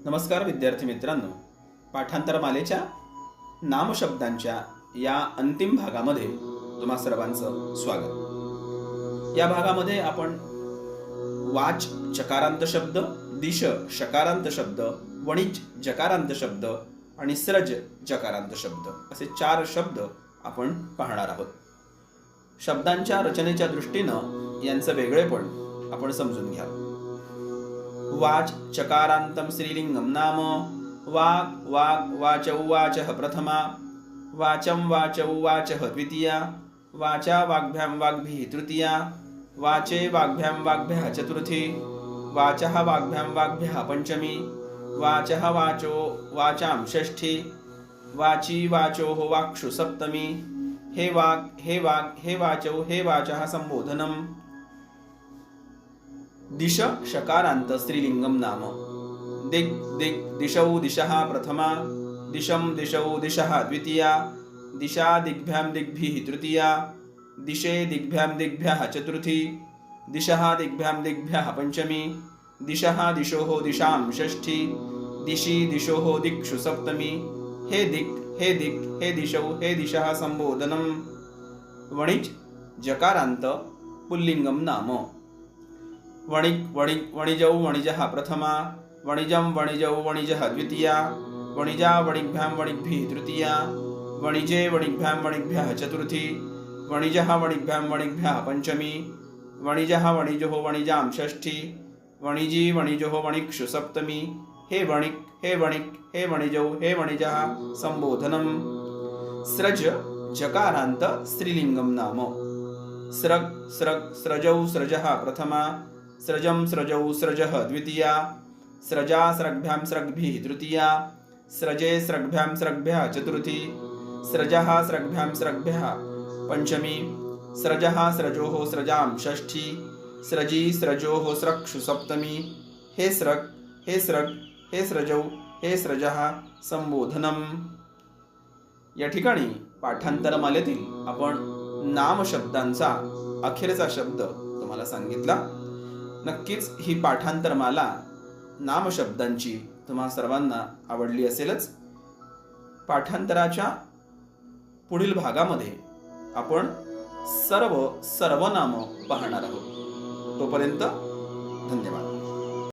नमस्कार विद्यार्थी मित्रांनो, पाठांतर मालेच्या नामशब्दांच्या या अंतिम भागामध्ये तुम्हा सर्वांचं स्वागत। या भागामध्ये आपण वाच चकारांत शब्द, दिश शकारांत शब्द, वणिज जकारांत शब्द आणि स्रज जकारांत शब्द असे 4 शब्द आपण पाहणार आहोत। शब्दांच्या रचनेच्या दृष्टीनं यांचं वेगळेपण आपण समजून घ्या। वाच चकारांतम स्त्रीलिंगम नाम वाक् वाक् वाच उवाचः प्रथमा वाचं वाच उवाचः द्वितीया वाचा वाग्भ्यां वाग्भिः तृतीया वाचे वाग्भ्यां वाग्भ्यः चतुर्थी वाचः वाग्भ्यां वाग्भ्यः पंचमी वाचः वाचो वाचां षष्ठी वाची वाचोः वाक्षु सप्तमी हे वाक् हे वाक् हे वाचो हे वाचः संबोधनम्। दिश शकारांत स्त्रीलिंगम नाम दिक् दिक् दिशौ दिशः प्रथमा दिशं दिशौ दिशः द्वितीया दिशा दिग्भ्यां दिग्भिः तृतीया दिशे दिग्भ्यां दिग्भ्यः चतुर्थी दिशः दिग्भ्यां दिग्भ्यः पंचमी दिशः दिशोः दिशां षष्ठी दिशि दिशोः दिक्षु सप्तमी हे दिक् हे दिक् हे दिशौ हे दिशः संबोधनम्। वणिज जकारांत पुल्लिंगम नाम वणिक् वणिक् वणिजौ वणिजः प्रथमा वणिजं वणिजौ वणिजः द्वितीया वणिजा वणिग्भ्यां वणिग्भिः तृतीया वणिजे वणिग्भ्यां वणिग्भ्यः चतुर्थी वणिजः वणिग्भ्यां वणिग्भ्यः पंचमी वणिजः वणिजोः वणिजां षष्ठी वणिजी वणिजोः वणिक्षु सप्तमी हे वणिक् हे वणिक् हे वणिजौ हे वणिजः संबोधनम्। स्रज जकारांत स्त्रीलिंगम नाम स्रक् स्रक् स्रजौ स्रजः प्रथमा स्रजं स्रजौ स्रजः द्वितीया स्रजा स्रग्भ्यां स्रग्भिः तृतीया स्रजे स्रग्भ्यां स्रग्भ्यः चतुर्थी स्रजः स्रग्भ्यां स्रग्भ्यः पंचमी स्रजः स्रजोः स्रजां षष्ठी स्रजी स्रजोः स्रक्षु सप्तमी हे स्रक् हे स्रग् हे स्रजौ हे स्रजः संबोधनम्। या ठिकाणी पाठांतर मालेतील आपण नाम शब्दांचा अखेरचा शब्द तुम्हाला सांगितला। नक्कीच ही पाठांतर माला नाम शब्दांची तुम्हा सर्वांना आवडली असेलच। पाठांतराच्या पुढील भागामध्ये आपण सर्वनाम पाहणार आहोत। तोपर्यंत धन्यवाद।